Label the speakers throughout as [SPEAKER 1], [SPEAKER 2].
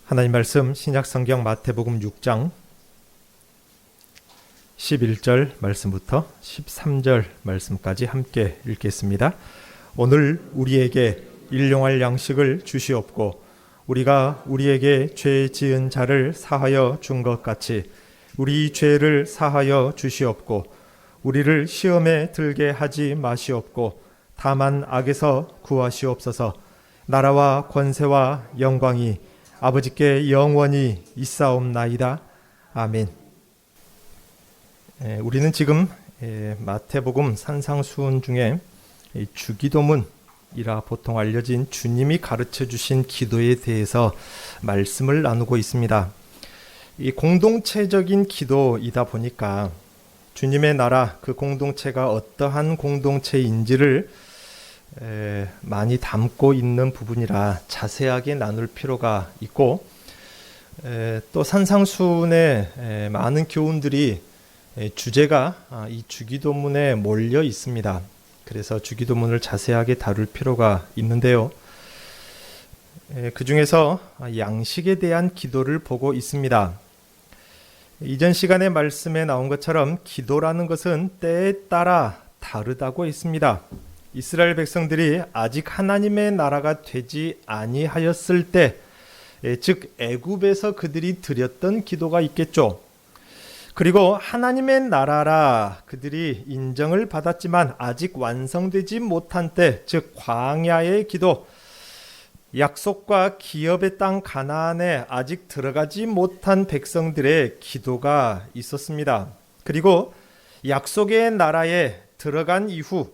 [SPEAKER 1] 하나님 말씀 신약성경 마태복음 6장 11절 말씀부터 13절 말씀까지 함께 읽겠습니다. 오늘 우리에게 일용할 양식을 주시옵고 우리가 우리에게 죄 지은 자를 사하여 준 것 같이 우리 죄를 사하여 주시옵고 우리를 시험에 들게 하지 마시옵고 다만 악에서 구하시옵소서. 나라와 권세와 영광이 아버지께 영원히 있사옵나이다. 아멘. 우리는 지금 마태복음 산상수훈 중에 주기도문이라 보통 알려진 주님이 가르쳐 주신 기도에 대해서 말씀을 나누고 있습니다. 이 공동체적인 기도이다 보니까 주님의 나라, 그 공동체가 어떠한 공동체인지를 많이 담고 있는 부분이라 자세하게 나눌 필요가 있고, 또 산상수훈의 많은 교훈들이 주제가 이 주기도문에 몰려 있습니다. 그래서 주기도문을 자세하게 다룰 필요가 있는데요. 그 중에서 양식에 대한 기도를 보고 있습니다. 이전 시간의 말씀에 나온 것처럼 기도라는 것은 때에 따라 다르다고 했습니다. 이스라엘 백성들이 아직 하나님의 나라가 되지 아니하였을 때, 즉 애굽에서 그들이 드렸던 기도가 있겠죠. 그리고 하나님의 나라라 그들이 인정을 받았지만 아직 완성되지 못한 때, 즉 광야의 기도, 약속과 기업의 땅 가나안에 아직 들어가지 못한 백성들의 기도가 있었습니다. 그리고 약속의 나라에 들어간 이후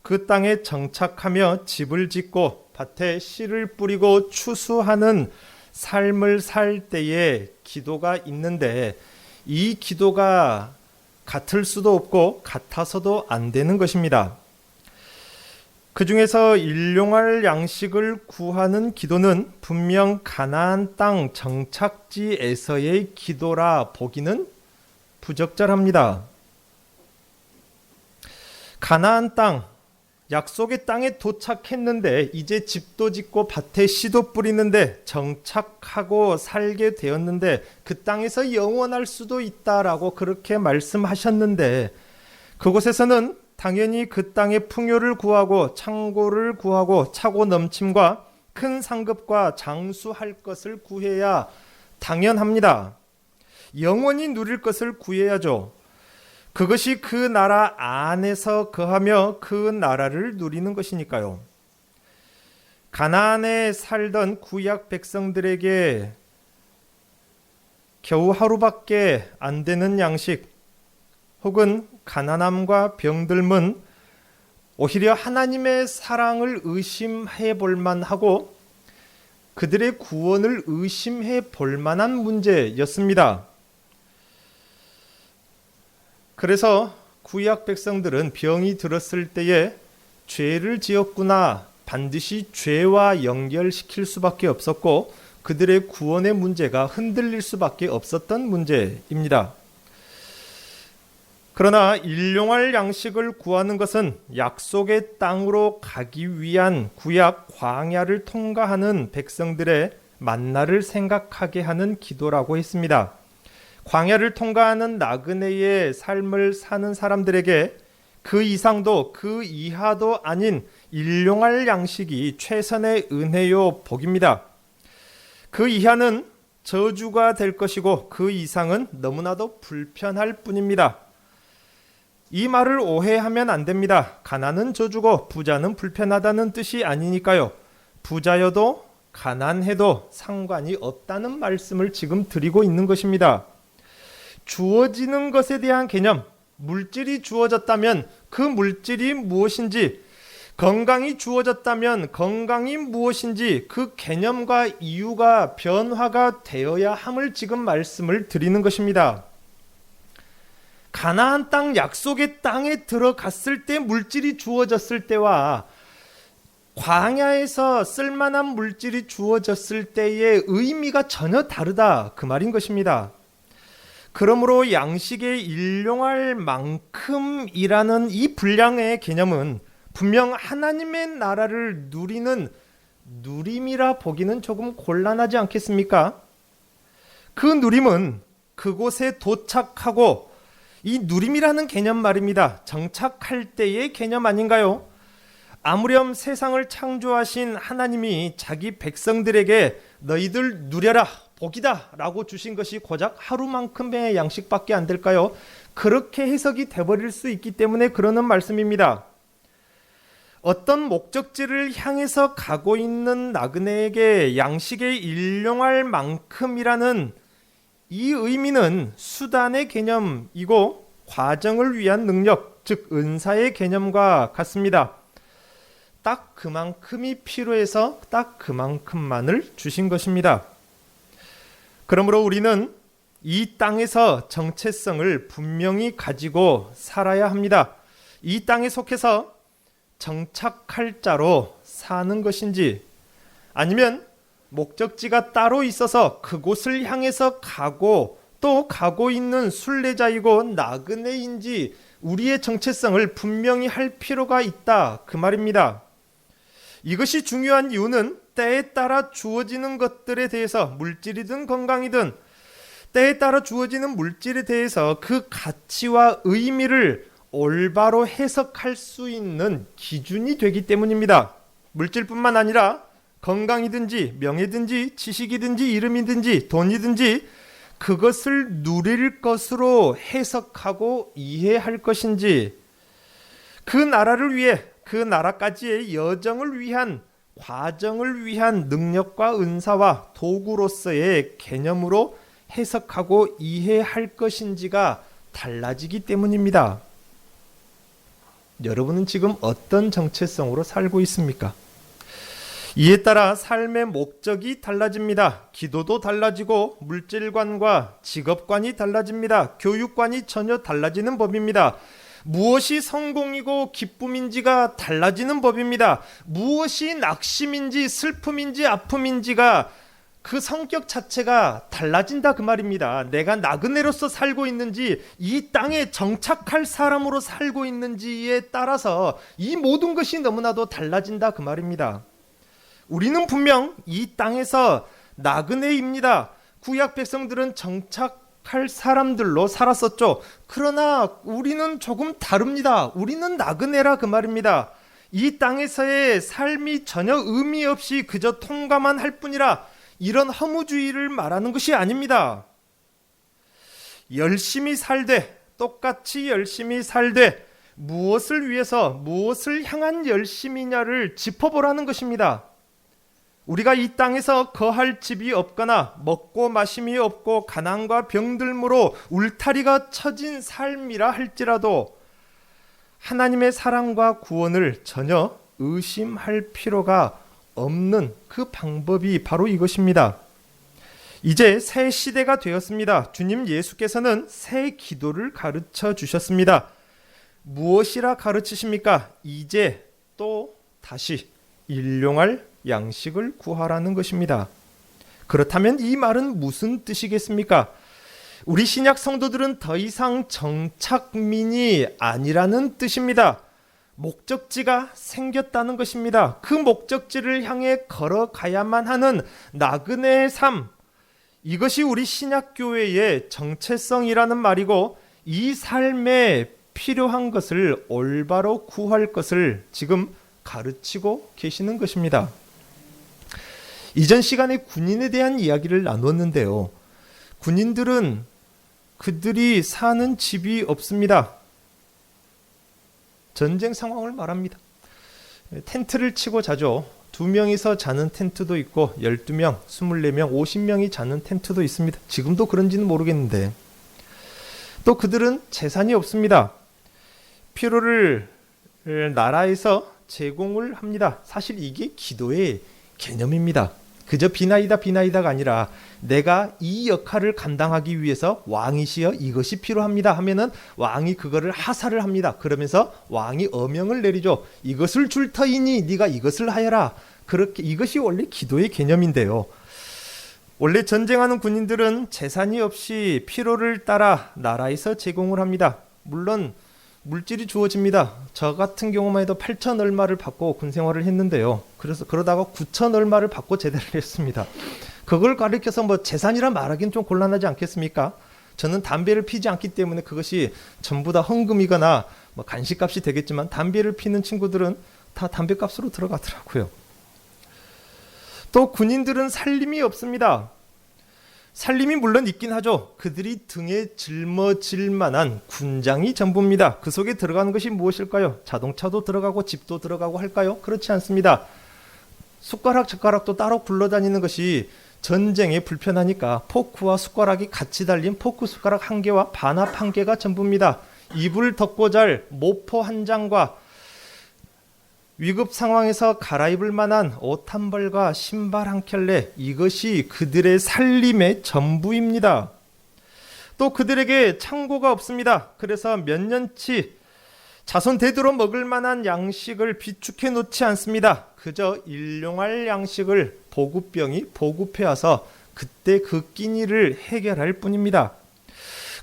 [SPEAKER 1] 그 땅에 정착하며 집을 짓고 밭에 씨를 뿌리고 추수하는 삶을 살 때의 기도가 있는데, 이 기도가 같을 수도 없고 같아서도 안 되는 것입니다. 그 중에서 일용할 양식을 구하는 기도는 분명 가나안 땅 정착지에서의 기도라 보기는 부적절합니다. 가나안 땅, 약속의 땅에 도착했는데 이제 집도 짓고 밭에 씨도 뿌리는데 정착하고 살게 되었는데 그 땅에서 영원할 수도 있다라고 그렇게 말씀하셨는데, 그곳에서는 당연히 그 땅의 풍요를 구하고 창고를 구하고 차고 넘침과 큰 상급과 장수할 것을 구해야 당연합니다. 영원히 누릴 것을 구해야죠. 그것이 그 나라 안에서 거하며 그 나라를 누리는 것이니까요. 가나안에 살던 구약 백성들에게 겨우 하루밖에 안 되는 양식, 혹은 가난함과 병들면 오히려 하나님의 사랑을 의심해 볼 만하고 그들의 구원을 의심해 볼 만한 문제였습니다. 그래서 구약 백성들은 병이 들었을 때에 죄를 지었구나 반드시 죄와 연결시킬 수밖에 없었고 그들의 구원의 문제가 흔들릴 수밖에 없었던 문제입니다. 그러나 일용할 양식을 구하는 것은 약속의 땅으로 가기 위한 구약 광야를 통과하는 백성들의 만나를 생각하게 하는 기도라고 했습니다. 광야를 통과하는 나그네의 삶을 사는 사람들에게 그 이상도 그 이하도 아닌 일용할 양식이 최선의 은혜요 복입니다. 그 이하는 저주가 될 것이고 그 이상은 너무나도 불편할 뿐입니다. 이 말을 오해하면 안 됩니다. 가난은 저주고 부자는 불편하다는 뜻이 아니니까요. 부자여도 가난해도 상관이 없다는 말씀을 지금 드리고 있는 것입니다. 주어지는 것에 대한 개념, 물질이 주어졌다면 그 물질이 무엇인지, 건강이 주어졌다면 건강이 무엇인지 그 개념과 이유가 변화가 되어야 함을 지금 말씀을 드리는 것입니다. 가나안 땅, 약속의 땅에 들어갔을 때 물질이 주어졌을 때와 광야에서 쓸만한 물질이 주어졌을 때의 의미가 전혀 다르다, 그 말인 것입니다. 그러므로 양식에 일용할 만큼이라는 이 분량의 개념은 분명 하나님의 나라를 누리는 누림이라 보기는 조금 곤란하지 않겠습니까? 그 누림은 그곳에 도착하고, 이 누림이라는 개념 말입니다. 정착할 때의 개념 아닌가요? 아무렴 세상을 창조하신 하나님이 자기 백성들에게 너희들 누려라, 복이다 라고 주신 것이 고작 하루만큼의 양식밖에 안 될까요? 그렇게 해석이 돼버릴 수 있기 때문에 그러는 말씀입니다. 어떤 목적지를 향해서 가고 있는 나그네에게 양식에 일용할 만큼이라는 이 의미는 수단의 개념이고 과정을 위한 능력, 즉 은사의 개념과 같습니다. 딱 그만큼이 필요해서 딱 그만큼만을 주신 것입니다. 그러므로 우리는 이 땅에서 정체성을 분명히 가지고 살아야 합니다. 이 땅에 속해서 정착할 자로 사는 것인지, 아니면 목적지가 따로 있어서 그곳을 향해서 가고 또 가고 있는 순례자이고 나그네인지 우리의 정체성을 분명히 할 필요가 있다, 그 말입니다. 이것이 중요한 이유는 때에 따라 주어지는 것들에 대해서, 물질이든 건강이든 때에 따라 주어지는 물질에 대해서 그 가치와 의미를 올바로 해석할 수 있는 기준이 되기 때문입니다. 물질뿐만 아니라 건강이든지 명예든지 지식이든지 이름이든지 돈이든지 그것을 누릴 것으로 해석하고 이해할 것인지, 그 나라를 위해, 그 나라까지의 여정을 위한, 과정을 위한 능력과 은사와 도구로서의 개념으로 해석하고 이해할 것인지가 달라지기 때문입니다. 여러분은 지금 어떤 정체성으로 살고 있습니까? 이에 따라 삶의 목적이 달라집니다. 기도도 달라지고 물질관과 직업관이 달라집니다. 교육관이 전혀 달라지는 법입니다. 무엇이 성공이고 기쁨인지가 달라지는 법입니다. 무엇이 낙심인지 슬픔인지 아픔인지가, 그 성격 자체가 달라진다, 그 말입니다. 내가 나그네로서 살고 있는지 이 땅에 정착할 사람으로 살고 있는지에 따라서 이 모든 것이 너무나도 달라진다, 그 말입니다. 우리는 분명 이 땅에서 나그네입니다. 구약 백성들은 정착할 사람들로 살았었죠. 그러나 우리는 조금 다릅니다. 우리는 나그네라, 그 말입니다. 이 땅에서의 삶이 전혀 의미 없이 그저 통과만 할 뿐이라, 이런 허무주의를 말하는 것이 아닙니다. 열심히 살되, 똑같이 열심히 살되, 무엇을 위해서, 무엇을 향한 열심이냐를 짚어보라는 것입니다. 우리가 이 땅에서 거할 집이 없거나 먹고 마심이 없고 가난과 병들므로 울타리가 쳐진 삶이라 할지라도 하나님의 사랑과 구원을 전혀 의심할 필요가 없는 그 방법이 바로 이것입니다. 이제 새 시대가 되었습니다. 주님 예수께서는 새 기도를 가르쳐 주셨습니다. 무엇이라 가르치십니까? 이제 또 다시 일용할 양식을 구하라는 것입니다. 그렇다면 이 말은 무슨 뜻이겠습니까? 우리 신약 성도들은 더 이상 정착민이 아니라는 뜻입니다. 목적지가 생겼다는 것입니다. 그 목적지를 향해 걸어가야만 하는 나그네의 삶, 이것이 우리 신약교회의 정체성이라는 말이고, 이 삶에 필요한 것을 올바로 구할 것을 지금 가르치고 계시는 것입니다. 이전 시간에 군인에 대한 이야기를 나눴는데요. 군인들은 그들이 사는 집이 없습니다. 전쟁 상황을 말합니다. 텐트를 치고 자죠. 2명이서 자는 텐트도 있고 12명, 24명, 50명이 자는 텐트도 있습니다. 지금도 그런지는 모르겠는데, 또 그들은 재산이 없습니다. 필요를 나라에서 제공을 합니다. 사실 이게 기도의 개념입니다. 그저 비나이다가 아니라 내가 이 역할을 감당하기 위해서 왕이시여 이것이 필요합니다 하면은 왕이 그거를 하사를 합니다. 그러면서 왕이 어명을 내리죠. 이것을 줄 터이니 네가 이것을 하여라. 그렇게, 이것이 원래 기도의 개념인데요. 원래 전쟁하는 군인들은 재산이 없이 필요를 따라 나라에서 제공을 합니다. 물론 물질이 주어집니다. 저 같은 경우만 해도 8천 얼마를 받고 군 생활을 했는데요. 그러다가 9천 얼마를 받고 제대를 했습니다. 그걸 가리켜서 뭐 재산이라 말하기는 좀 곤란하지 않겠습니까? 저는 담배를 피지 않기 때문에 그것이 전부 다 헌금이거나 뭐 간식값이 되겠지만 담배를 피는 친구들은 다 담배값으로 들어가더라고요. 또 군인들은 살림이 없습니다. 살림이 물론 있긴 하죠. 그들이 등에 짊어질 만한 군장이 전부입니다. 그 속에 들어가는 것이 무엇일까요? 자동차도 들어가고 집도 들어가고 할까요? 그렇지 않습니다. 숟가락, 젓가락도 따로 굴러다니는 것이 전쟁에 불편하니까 포크와 숟가락이 같이 달린 포크 숟가락 한 개와 반합 한 개가 전부입니다. 이불 덮고 잘 모포 한 장과 위급 상황에서 갈아입을 만한 옷 한 벌과 신발 한 켤레, 이것이 그들의 살림의 전부입니다. 또 그들에게 창고가 없습니다. 그래서 몇 년치 자손 대대로 먹을 만한 양식을 비축해 놓지 않습니다. 그저 일용할 양식을 보급병이 보급해 와서 그때 그 끼니를 해결할 뿐입니다.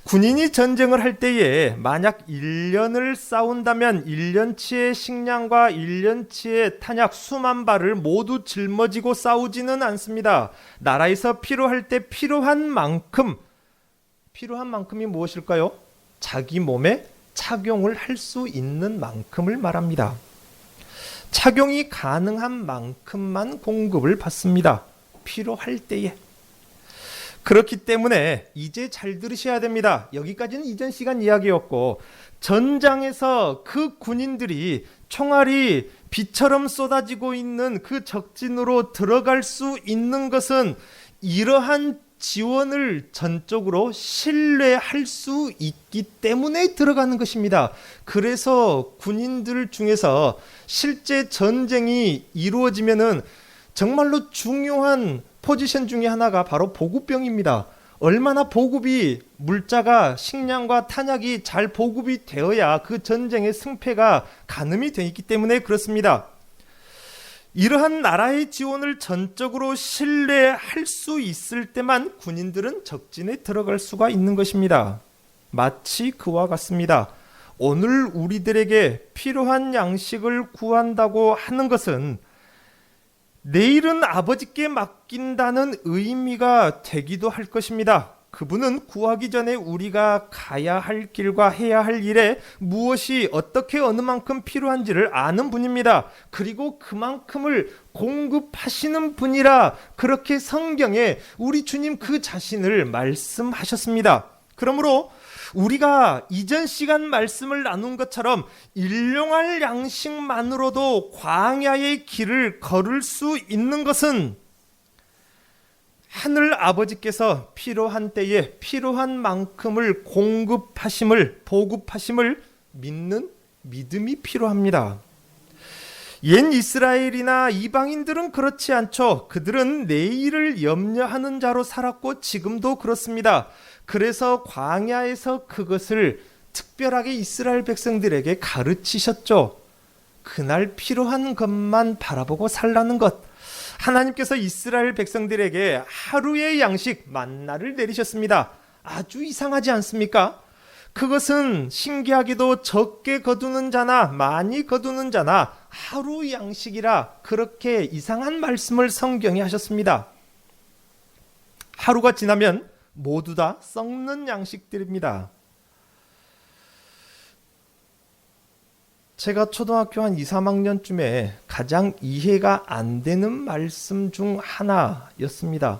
[SPEAKER 1] 군인이 전쟁을 할 때에 만약 1년을 싸운다면 1년치의 식량과 1년치의 탄약 수만 발을 모두 짊어지고 싸우지는 않습니다. 나라에서 필요할 때 필요한 만큼이 무엇일까요? 자기 몸에 착용을 할 수 있는 만큼을 말합니다. 착용이 가능한 만큼만 공급을 받습니다. 필요할 때에. 그렇기 때문에 이제 잘 들으셔야 됩니다. 여기까지는 이전 시간 이야기였고, 전장에서 그 군인들이 총알이 비처럼 쏟아지고 있는 그 적진으로 들어갈 수 있는 것은 이러한 지원을 전적으로 신뢰할 수 있기 때문에 들어가는 것입니다. 그래서 군인들 중에서 실제 전쟁이 이루어지면은 정말로 중요한 포지션 중에 하나가 바로 보급병입니다. 얼마나 보급이, 물자가, 식량과 탄약이 잘 보급이 되어야 그 전쟁의 승패가 가늠이 되어 있기 때문에 그렇습니다. 이러한 나라의 지원을 전적으로 신뢰할 수 있을 때만 군인들은 적진에 들어갈 수가 있는 것입니다. 마치 그와 같습니다. 오늘 우리들에게 필요한 양식을 구한다고 하는 것은 내일은 아버지께 맡긴다는 의미가 되기도 할 것입니다. 그분은 구하기 전에 우리가 가야 할 길과 해야 할 일에 무엇이 어떻게 어느 만큼 필요한지를 아는 분입니다. 그리고 그만큼을 공급하시는 분이라 그렇게 성경에 우리 주님 그 자신을 말씀하셨습니다. 그러므로 우리가 이전 시간 말씀을 나눈 것처럼 일용할 양식만으로도 광야의 길을 걸을 수 있는 것은 하늘 아버지께서 필요한 때에 필요한 만큼을 보급하심을 믿는 믿음이 필요합니다. 옛 이스라엘이나 이방인들은 그렇지 않죠. 그들은 내일을 염려하는 자로 살았고 지금도 그렇습니다. 그래서 광야에서 그것을 특별하게 이스라엘 백성들에게 가르치셨죠. 그날 필요한 것만 바라보고 살라는 것. 하나님께서 이스라엘 백성들에게 하루의 양식 만나를 내리셨습니다. 아주 이상하지 않습니까? 그것은 신기하게도 적게 거두는 자나 많이 거두는 자나 하루 양식이라 그렇게 이상한 말씀을 성경에 하셨습니다. 하루가 지나면 모두 다 썩는 양식들입니다. 제가 초등학교 한 2, 3학년쯤에 가장 이해가 안 되는 말씀 중 하나였습니다.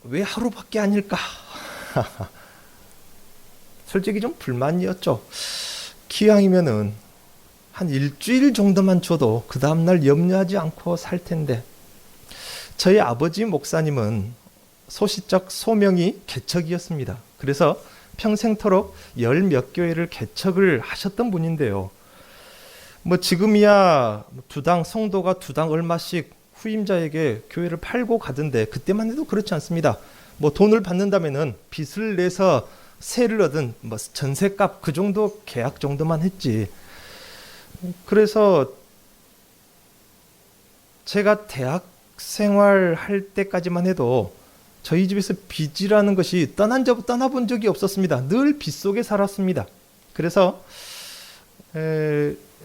[SPEAKER 1] 왜 하루밖에 아닐까? 솔직히 좀 불만이었죠. 기왕이면은 한 일주일 정도만 줘도 그 다음날 염려하지 않고 살 텐데. 저희 아버지 목사님은 소시적 소명이 개척이었습니다. 그래서 평생토록 열 몇 교회를 개척을 하셨던 분인데요. 뭐 지금이야 두당 성도가 두당 얼마씩 후임자에게 교회를 팔고 가던데 그때만 해도 그렇지 않습니다. 뭐 돈을 받는다면은 빚을 내서 세를 얻은 뭐 전세값 그 정도 계약 정도만 했지. 그래서 제가 대학 생활할 때까지만 해도 저희 집에서 빚이라는 것이 떠나본 적이 없었습니다. 늘 빚 속에 살았습니다. 그래서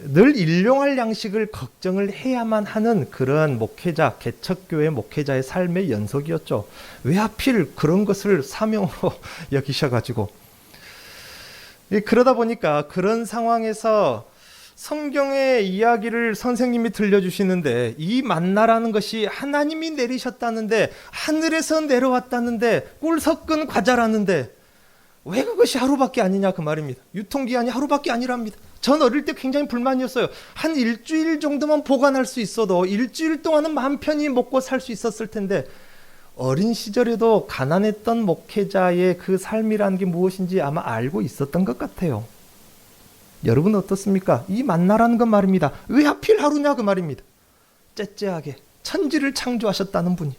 [SPEAKER 1] 늘 일용할 양식을 걱정을 해야만 하는 그런 목회자, 개척교회 목회자의 삶의 연속이었죠. 왜 하필 그런 것을 사명으로 여기셔가지고. 그러다 보니까 그런 상황에서 성경의 이야기를 선생님이 들려주시는데, 이 만나라는 것이 하나님이 내리셨다는데, 하늘에서 내려왔다는데, 꿀 섞은 과자라는데 왜 그것이 하루밖에 아니냐 그 말입니다. 유통기한이 하루밖에 아니랍니다. 전 어릴 때 굉장히 불만이었어요. 한 일주일 정도만 보관할 수 있어도 일주일 동안은 마음 편히 먹고 살 수 있었을 텐데, 어린 시절에도 가난했던 목회자의 그 삶이라는 게 무엇인지 아마 알고 있었던 것 같아요. 여러분 어떻습니까? 이 만나라는 건 말입니다. 왜 하필 하루냐 그 말입니다. 째째하게 천지를 창조하셨다는 분이,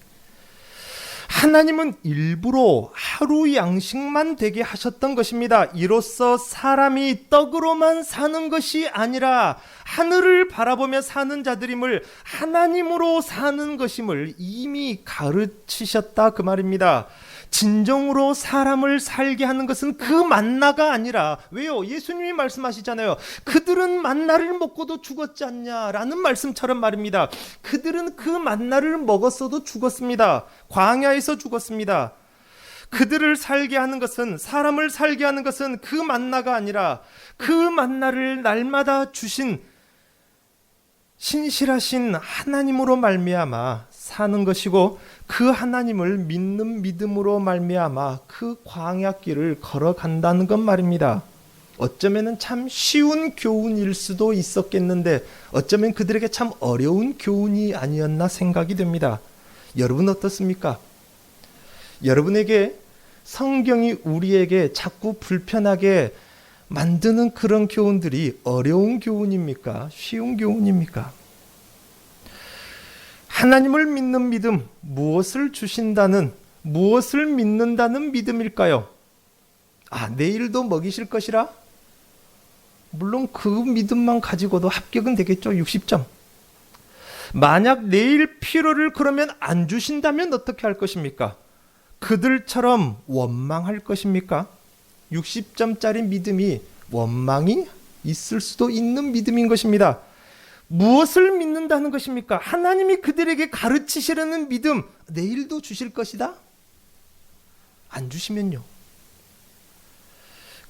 [SPEAKER 1] 하나님은 일부러 하루 양식만 되게 하셨던 것입니다. 이로써 사람이 떡으로만 사는 것이 아니라 하늘을 바라보며 사는 자들임을, 하나님으로 사는 것임을 이미 가르치셨다 그 말입니다. 진정으로 사람을 살게 하는 것은 그 만나가 아니라, 왜요? 예수님이 말씀하시잖아요. 그들은 만나를 먹고도 죽었지 않냐라는 말씀처럼 말입니다. 그들은 그 만나를 먹었어도 죽었습니다. 광야에서 죽었습니다. 그들을 살게 하는 것은, 사람을 살게 하는 것은 그 만나가 아니라 그 만나를 날마다 주신 신실하신 하나님으로 말미암아 사는 것이고, 그 하나님을 믿는 믿음으로 말미암아 그 광야길을 걸어간다는 것 말입니다. 어쩌면 참 쉬운 교훈일 수도 있었겠는데, 어쩌면 그들에게 참 어려운 교훈이 아니었나 생각이 됩니다. 여러분 어떻습니까? 여러분에게 성경이 우리에게 자꾸 불편하게 만드는 그런 교훈들이 어려운 교훈입니까? 쉬운 교훈입니까? 하나님을 믿는 믿음, 무엇을 주신다는, 무엇을 믿는다는 믿음일까요? 내일도 먹이실 것이라? 물론 그 믿음만 가지고도 합격은 되겠죠. 60점. 만약 내일 필요를 그러면 안 주신다면 어떻게 할 것입니까? 그들처럼 원망할 것입니까? 60점짜리 믿음이 원망이 있을 수도 있는 믿음인 것입니다. 무엇을 믿는다는 것입니까? 하나님이 그들에게 가르치시려는 믿음, 내일도 주실 것이다? 안 주시면요?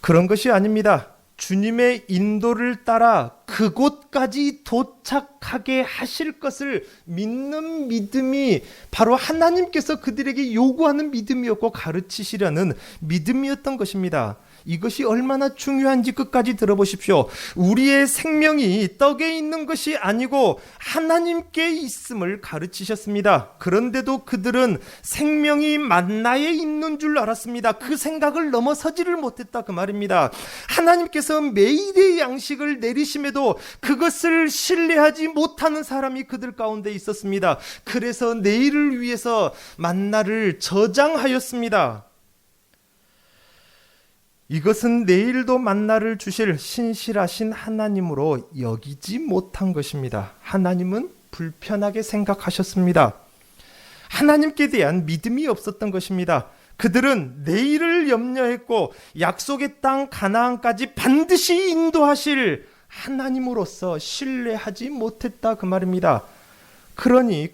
[SPEAKER 1] 그런 것이 아닙니다. 주님의 인도를 따라 그곳까지 도착하게 하실 것을 믿는 믿음이 바로 하나님께서 그들에게 요구하는 믿음이었고 가르치시려는 믿음이었던 것입니다. 이것이 얼마나 중요한지 끝까지 들어보십시오. 우리의 생명이 떡에 있는 것이 아니고 하나님께 있음을 가르치셨습니다. 그런데도 그들은 생명이 만나에 있는 줄 알았습니다. 그 생각을 넘어서지를 못했다 그 말입니다. 하나님께서 매일의 양식을 내리심에도 그것을 신뢰하지 못하는 사람이 그들 가운데 있었습니다. 그래서 내일을 위해서 만나를 저장하였습니다. 이것은 내일도 만나를 주실 신실하신 하나님으로 여기지 못한 것입니다. 하나님은 불편하게 생각하셨습니다. 하나님께 대한 믿음이 없었던 것입니다. 그들은 내일을 염려했고 약속의 땅 가나안까지 반드시 인도하실 하나님으로서 신뢰하지 못했다 그 말입니다. 그러니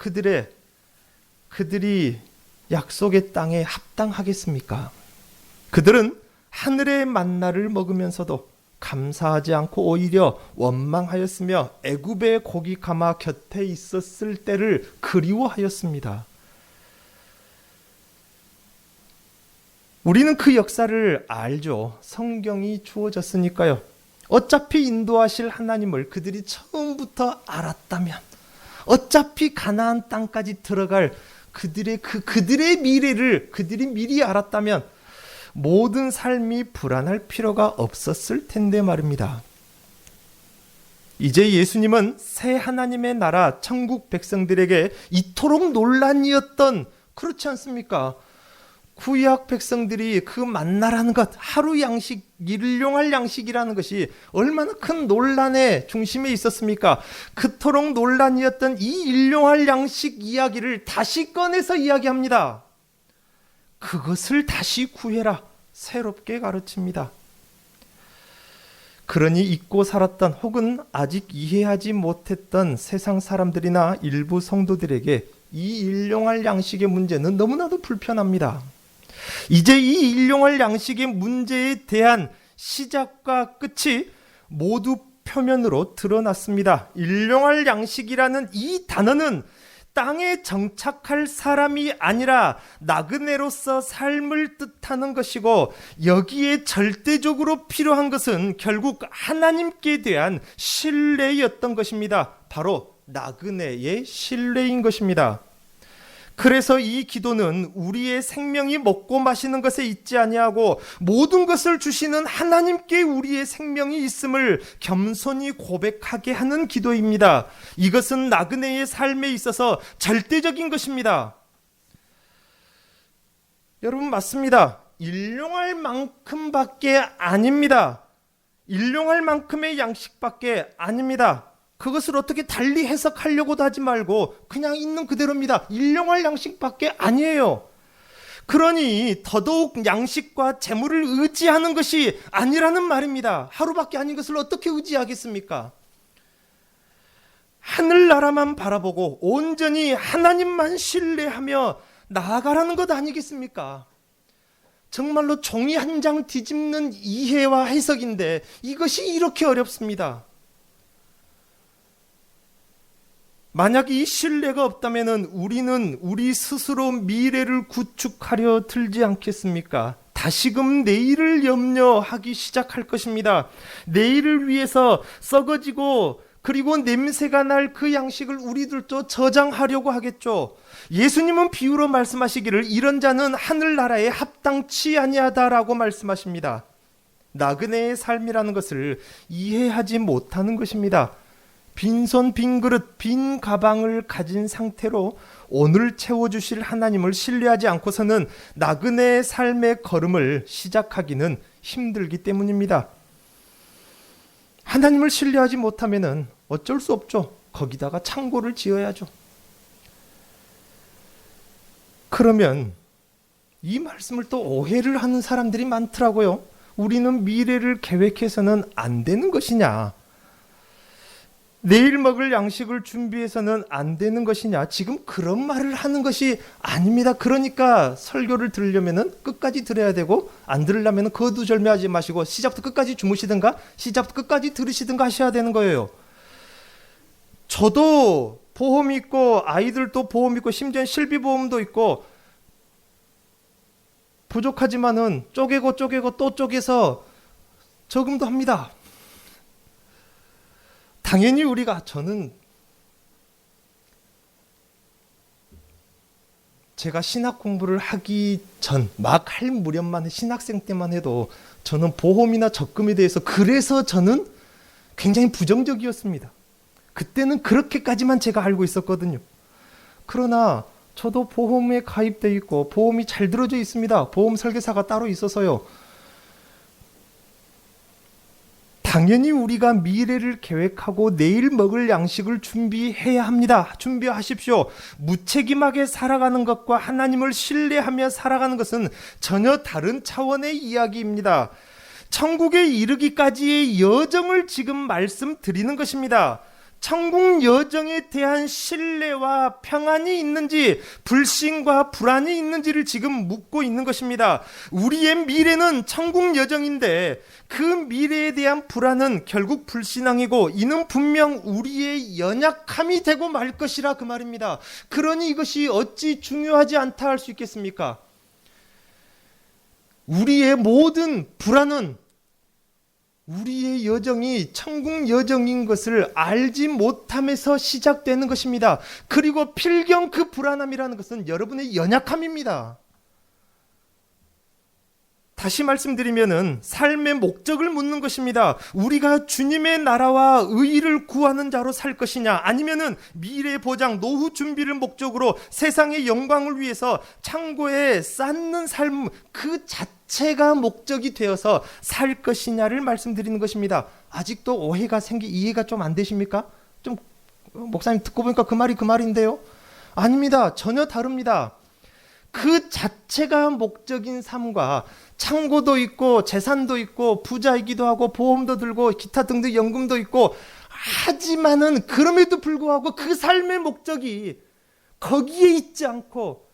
[SPEAKER 1] 그들이 약속의 땅에 합당하겠습니까? 그들은 하늘의 만나를 먹으면서도 감사하지 않고 오히려 원망하였으며 애굽의 고기 가마 곁에 있었을 때를 그리워하였습니다. 우리는 그 역사를 알죠. 성경이 주어졌으니까요. 어차피 인도하실 하나님을 그들이 처음부터 알았다면, 어차피 가나안 땅까지 들어갈 그들의 미래를 그들이 미리 알았다면 모든 삶이 불안할 필요가 없었을 텐데 말입니다. 이제 예수님은 새 하나님의 나라 천국 백성들에게 이토록 논란이었던, 그렇지 않습니까? 구약 백성들이 그 만나라는 것, 하루 양식, 일용할 양식이라는 것이 얼마나 큰 논란의 중심에 있었습니까? 그토록 논란이었던 이 일용할 양식 이야기를 다시 꺼내서 이야기합니다. 그것을 다시 구해라, 새롭게 가르칩니다. 그러니 잊고 살았던 혹은 아직 이해하지 못했던 세상 사람들이나 일부 성도들에게 이 일용할 양식의 문제는 너무나도 불편합니다. 이제 이 일용할 양식의 문제에 대한 시작과 끝이 모두 표면으로 드러났습니다. 일용할 양식이라는 이 단어는 땅에 정착할 사람이 아니라 나그네로서 삶을 뜻하는 것이고, 여기에 절대적으로 필요한 것은 결국 하나님께 대한 신뢰였던 것입니다. 바로 나그네의 신뢰인 것입니다. 그래서 이 기도는 우리의 생명이 먹고 마시는 것에 있지 아니하고 모든 것을 주시는 하나님께 우리의 생명이 있음을 겸손히 고백하게 하는 기도입니다. 이것은 나그네의 삶에 있어서 절대적인 것입니다. 여러분, 맞습니다. 일용할 만큼밖에 아닙니다. 일용할 만큼의 양식밖에 아닙니다. 그것을 어떻게 달리 해석하려고도 하지 말고 그냥 있는 그대로입니다. 일용할 양식밖에 아니에요. 그러니 더더욱 양식과 재물을 의지하는 것이 아니라는 말입니다. 하루밖에 아닌 것을 어떻게 의지하겠습니까? 하늘나라만 바라보고 온전히 하나님만 신뢰하며 나아가라는 것 아니겠습니까? 정말로 종이 한 장 뒤집는 이해와 해석인데 이것이 이렇게 어렵습니다. 만약 이 신뢰가 없다면 우리는 우리 스스로 미래를 구축하려 들지 않겠습니까? 다시금 내일을 염려하기 시작할 것입니다. 내일을 위해서 썩어지고 그리고 냄새가 날 그 양식을 우리들도 저장하려고 하겠죠. 예수님은 비유로 말씀하시기를 이런 자는 하늘나라에 합당치 아니하다라고 말씀하십니다. 나그네의 삶이라는 것을 이해하지 못하는 것입니다. 빈손 빈그릇 빈 가방을 가진 상태로 오늘 채워주실 하나님을 신뢰하지 않고서는 나그네의 삶의 걸음을 시작하기는 힘들기 때문입니다. 하나님을 신뢰하지 못하면 어쩔 수 없죠. 거기다가 창고를 지어야죠. 그러면 이 말씀을 또 오해를 하는 사람들이 많더라고요. 우리는 미래를 계획해서는 안 되는 것이냐? 내일 먹을 양식을 준비해서는 안 되는 것이냐? 지금 그런 말을 하는 것이 아닙니다. 그러니까 설교를 들으려면 끝까지 들어야 되고, 안 들으려면 거두절미하지 마시고 시작부터 끝까지 주무시든가 시작부터 끝까지 들으시든가 하셔야 되는 거예요. 저도 보험 있고 아이들도 보험 있고 심지어 실비보험도 있고 부족하지만은 쪼개고 또 쪼개서 저금도 합니다. 당연히 저는 제가 신학 공부를 하기 전, 막 할 무렵만 신학생 때만 해도 저는 보험이나 적금에 대해서 그래서 저는 굉장히 부정적이었습니다. 그때는 그렇게까지만 제가 알고 있었거든요. 그러나 저도 보험에 가입되어 있고 보험이 잘 들어져 있습니다. 보험 설계사가 따로 있어서요. 당연히 우리가 미래를 계획하고 내일 먹을 양식을 준비해야 합니다. 준비하십시오. 무책임하게 살아가는 것과 하나님을 신뢰하며 살아가는 것은 전혀 다른 차원의 이야기입니다. 천국에 이르기까지의 여정을 지금 말씀드리는 것입니다. 천국 여정에 대한 신뢰와 평안이 있는지 불신과 불안이 있는지를 지금 묻고 있는 것입니다. 우리의 미래는 천국 여정인데 그 미래에 대한 불안은 결국 불신앙이고 이는 분명 우리의 연약함이 되고 말 것이라 그 말입니다. 그러니 이것이 어찌 중요하지 않다 할 수 있겠습니까? 우리의 모든 불안은 우리의 여정이 천국 여정인 것을 알지 못함에서 시작되는 것입니다. 그리고 필경 그 불안함이라는 것은 여러분의 연약함입니다. 다시 말씀드리면은 삶의 목적을 묻는 것입니다. 우리가 주님의 나라와 의의를 구하는 자로 살 것이냐, 아니면은 미래 보장, 노후 준비를 목적으로 세상의 영광을 위해서 창고에 쌓는 삶 그 자체가 목적이 되어서 살 것이냐를 말씀드리는 것입니다. 아직도 오해가 이해가 좀 안 되십니까? 좀 목사님 듣고 보니까 그 말이 그 말인데요. 아닙니다. 전혀 다릅니다. 그 자체가 목적인 삶과 창고도 있고 재산도 있고 부자이기도 하고 보험도 들고 기타 등등 연금도 있고 하지만은 그럼에도 불구하고 그 삶의 목적이 거기에 있지 않고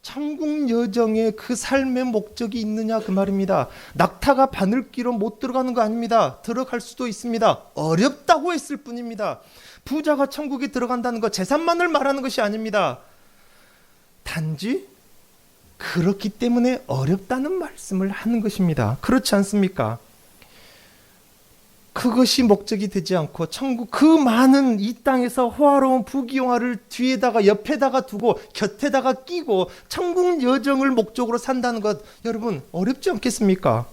[SPEAKER 1] 천국 여정에 그 삶의 목적이 있느냐 그 말입니다. 낙타가 바늘귀로 못 들어가는 거 아닙니다. 들어갈 수도 있습니다. 어렵다고 했을 뿐입니다. 부자가 천국에 들어간다는 거 재산만을 말하는 것이 아닙니다. 단지 그렇기 때문에 어렵다는 말씀을 하는 것입니다. 그렇지 않습니까? 그것이 목적이 되지 않고 천국 그 많은 이 땅에서 호화로운 부귀영화를 뒤에다가 옆에다가 두고 곁에다가 끼고 천국 여정을 목적으로 산다는 것 여러분 어렵지 않겠습니까?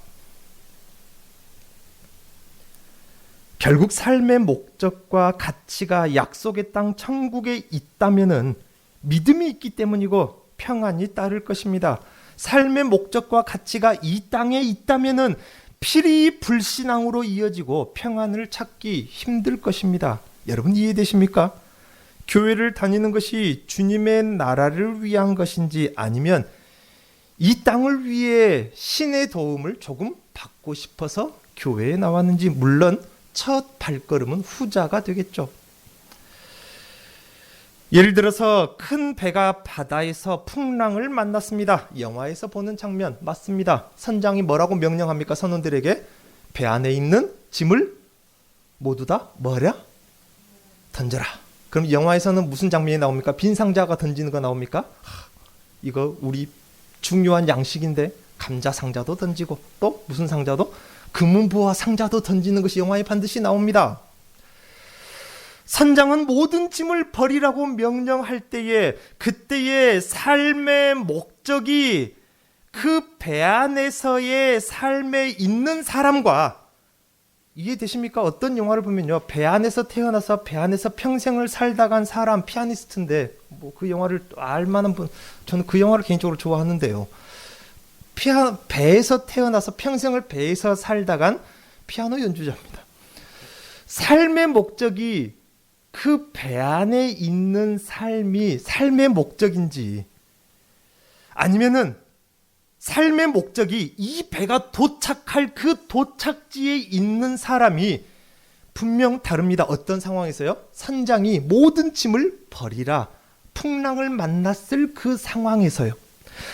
[SPEAKER 1] 결국 삶의 목적과 가치가 약속의 땅 천국에 있다면은 믿음이 있기 때문이고 평안이 따를 것입니다. 삶의 목적과 가치가 이 땅에 있다면은 필히 불신앙으로 이어지고 평안을 찾기 힘들 것입니다. 여러분 이해되십니까? 교회를 다니는 것이 주님의 나라를 위한 것인지 아니면 이 땅을 위해 신의 도움을 조금 받고 싶어서 교회에 나왔는지 물론 첫 발걸음은 후자가 되겠죠. 예를 들어서 큰 배가 바다에서 풍랑을 만났습니다. 영화에서 보는 장면 맞습니다. 선장이 뭐라고 명령합니까? 선원들에게 배 안에 있는 짐을 모두 다 뭐하랴? 던져라. 그럼 영화에서는 무슨 장면이 나옵니까? 빈 상자가 던지는 거 나옵니까? 이거 우리 중요한 양식인데 감자 상자도 던지고 또 무슨 상자도? 금은보화 상자도 던지는 것이 영화에 반드시 나옵니다. 선장은 모든 짐을 버리라고 명령할 때에 그때의 삶의 목적이 그 배 안에서의 삶에 있는 사람과 이해되십니까? 어떤 영화를 보면요, 배 안에서 태어나서 배 안에서 평생을 살다 간 사람 피아니스트인데 뭐 그 영화를 알만한 분, 저는 그 영화를 개인적으로 좋아하는데요. 배에서 태어나서 평생을 배에서 살다 간 피아노 연주자입니다. 삶의 목적이 그 배 안에 있는 삶이 삶의 목적인지 아니면은 삶의 목적이 이 배가 도착할 그 도착지에 있는 사람이 분명 다릅니다. 어떤 상황에서요? 선장이 모든 짐을 버리라 풍랑을 만났을 그 상황에서요.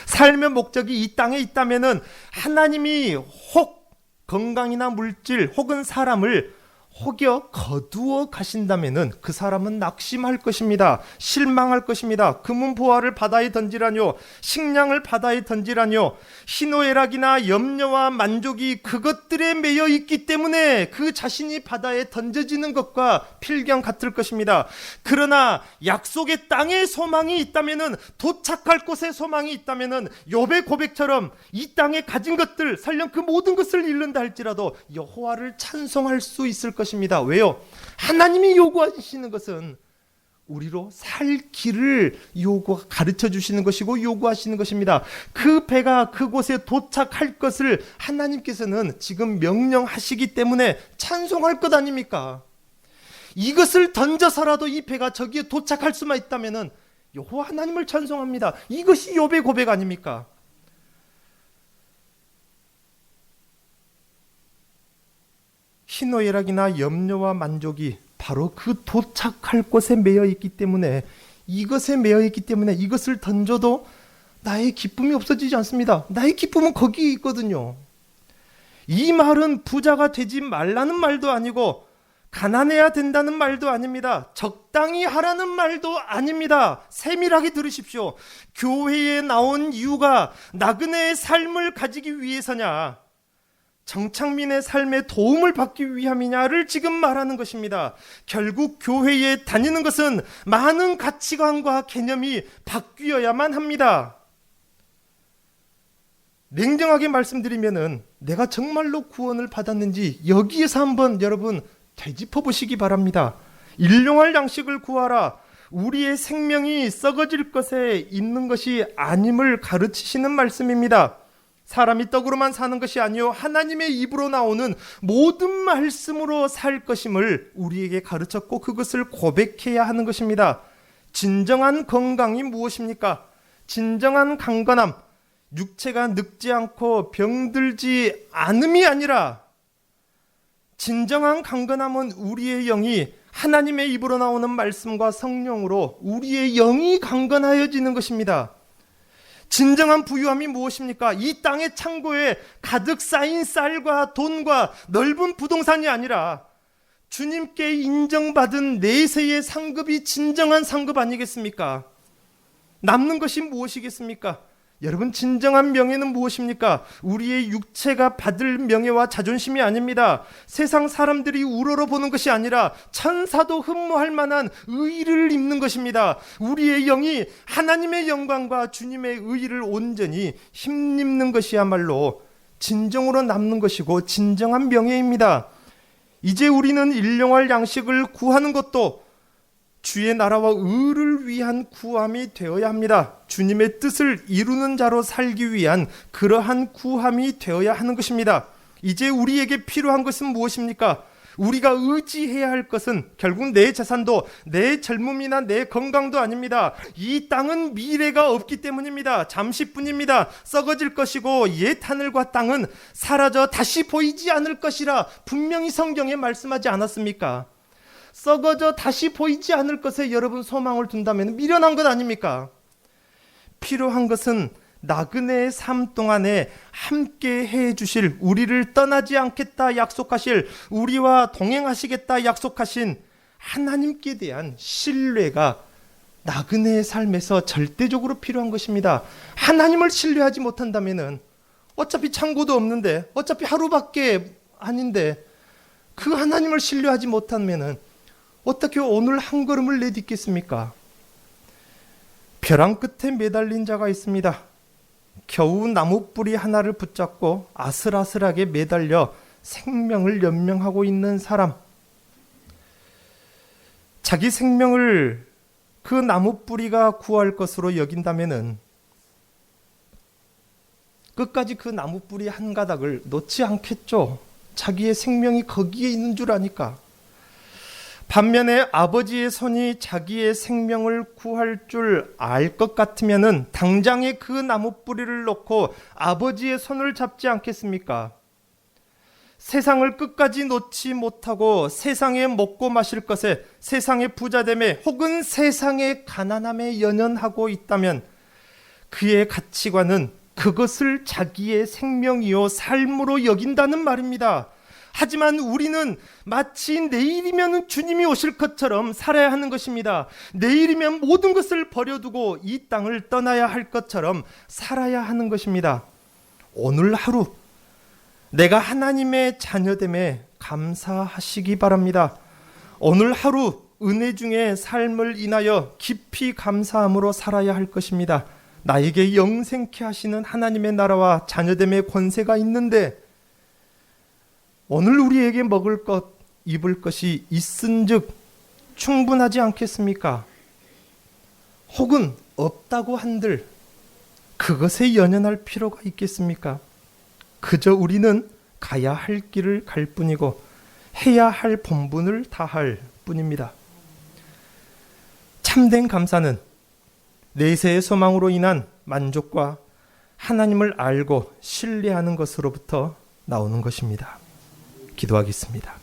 [SPEAKER 1] 삶의 목적이 이 땅에 있다면은 하나님이 혹 건강이나 물질 혹은 사람을 혹여 거두어 가신다면은 그 사람은 낙심할 것입니다. 실망할 것입니다. 금은보화를 바다에 던지라뇨, 식량을 바다에 던지라뇨, 희노애락이나 염려와 만족이 그것들에 매여 있기 때문에 그 자신이 바다에 던져지는 것과 필경 같을 것입니다. 그러나 약속의 땅에 소망이 있다면은, 도착할 곳에 소망이 있다면은 욥의 고백처럼 이 땅에 가진 것들 설령 그 모든 것을 잃는다 할지라도 여호와를 찬송할 수 있을 것입니다. 왜요? 하나님이 요구하시는 것은 우리로 살 길을 가르쳐 주시는 것이고 요구하시는 것입니다. 그 배가 그곳에 도착할 것을 하나님께서는 지금 명령하시기 때문에 찬송할 것 아닙니까? 이것을 던져서라도 이 배가 저기에 도착할 수만 있다면은 여호와 하나님을 찬송합니다. 이것이 욥의 고백 아닙니까? 희노애락이나 염려와 만족이 바로 그 도착할 곳에 매여 있기 때문에 이것에 매여 있기 때문에 이것을 던져도 나의 기쁨이 없어지지 않습니다. 나의 기쁨은 거기에 있거든요. 이 말은 부자가 되지 말라는 말도 아니고 가난해야 된다는 말도 아닙니다. 적당히 하라는 말도 아닙니다. 세밀하게 들으십시오. 교회에 나온 이유가 나그네의 삶을 가지기 위해서냐, 정착민의 삶에 도움을 받기 위함이냐를 지금 말하는 것입니다. 결국 교회에 다니는 것은 많은 가치관과 개념이 바뀌어야만 합니다. 냉정하게 말씀드리면은 내가 정말로 구원을 받았는지 여기에서 한번 여러분 되짚어 보시기 바랍니다. 일용할 양식을 구하라. 우리의 생명이 썩어질 것에 있는 것이 아님을 가르치시는 말씀입니다. 사람이 떡으로만 사는 것이 아니요 하나님의 입으로 나오는 모든 말씀으로 살 것임을 우리에게 가르쳤고 그것을 고백해야 하는 것입니다. 진정한 건강이 무엇입니까? 진정한 강건함, 육체가 늙지 않고 병들지 않음이 아니라 진정한 강건함은 우리의 영이 하나님의 입으로 나오는 말씀과 성령으로 우리의 영이 강건하여지는 것입니다. 진정한 부유함이 무엇입니까? 이 땅의 창고에 가득 쌓인 쌀과 돈과 넓은 부동산이 아니라 주님께 인정받은 내세의 상급이 진정한 상급 아니겠습니까? 남는 것이 무엇이겠습니까? 여러분, 진정한 명예는 무엇입니까? 우리의 육체가 받을 명예와 자존심이 아닙니다. 세상 사람들이 우러러보는 것이 아니라 천사도 흠모할 만한 의의를 입는 것입니다. 우리의 영이 하나님의 영광과 주님의 의의를 온전히 힘입는 것이야말로 진정으로 남는 것이고 진정한 명예입니다. 이제 우리는 일용할 양식을 구하는 것도 주의 나라와 의를 위한 구함이 되어야 합니다. 주님의 뜻을 이루는 자로 살기 위한 그러한 구함이 되어야 하는 것입니다. 이제 우리에게 필요한 것은 무엇입니까? 우리가 의지해야 할 것은 결국 내 재산도 내 젊음이나 내 건강도 아닙니다. 이 땅은 미래가 없기 때문입니다. 잠시뿐입니다. 썩어질 것이고 옛 하늘과 땅은 사라져 다시 보이지 않을 것이라 분명히 성경에 말씀하지 않았습니까? 썩어져 다시 보이지 않을 것에 여러분 소망을 둔다면 미련한 것 아닙니까? 필요한 것은 나그네의 삶 동안에 함께 해주실, 우리를 떠나지 않겠다 약속하실, 우리와 동행하시겠다 약속하신 하나님께 대한 신뢰가 나그네의 삶에서 절대적으로 필요한 것입니다. 하나님을 신뢰하지 못한다면 어차피 창고도 없는데, 어차피 하루밖에 아닌데 그 하나님을 신뢰하지 못하면 어떻게 오늘 한 걸음을 내딛겠습니까? 벼랑 끝에 매달린 자가 있습니다. 겨우 나무 뿌리 하나를 붙잡고 아슬아슬하게 매달려 생명을 연명하고 있는 사람. 자기 생명을 그 나무 뿌리가 구할 것으로 여긴다면은 끝까지 그 나무 뿌리 한 가닥을 놓지 않겠죠. 자기의 생명이 거기에 있는 줄 아니까. 반면에 아버지의 손이 자기의 생명을 구할 줄 알 것 같으면은 당장에 그 나무 뿌리를 놓고 아버지의 손을 잡지 않겠습니까? 세상을 끝까지 놓지 못하고 세상에 먹고 마실 것에, 세상의 부자됨에 혹은 세상의 가난함에 연연하고 있다면 그의 가치관은 그것을 자기의 생명이요 삶으로 여긴다는 말입니다. 하지만 우리는 마치 내일이면 주님이 오실 것처럼 살아야 하는 것입니다. 내일이면 모든 것을 버려두고 이 땅을 떠나야 할 것처럼 살아야 하는 것입니다. 오늘 하루 내가 하나님의 자녀됨에 감사하시기 바랍니다. 오늘 하루 은혜 중에 삶을 인하여 깊이 감사함으로 살아야 할 것입니다. 나에게 영생케 하시는 하나님의 나라와 자녀됨의 권세가 있는데 오늘 우리에게 먹을 것, 입을 것이 있은즉 충분하지 않겠습니까? 혹은 없다고 한들 그것에 연연할 필요가 있겠습니까? 그저 우리는 가야 할 길을 갈 뿐이고 해야 할 본분을 다할 뿐입니다. 참된 감사는 내세의 소망으로 인한 만족과 하나님을 알고 신뢰하는 것으로부터 나오는 것입니다. 기도하겠습니다.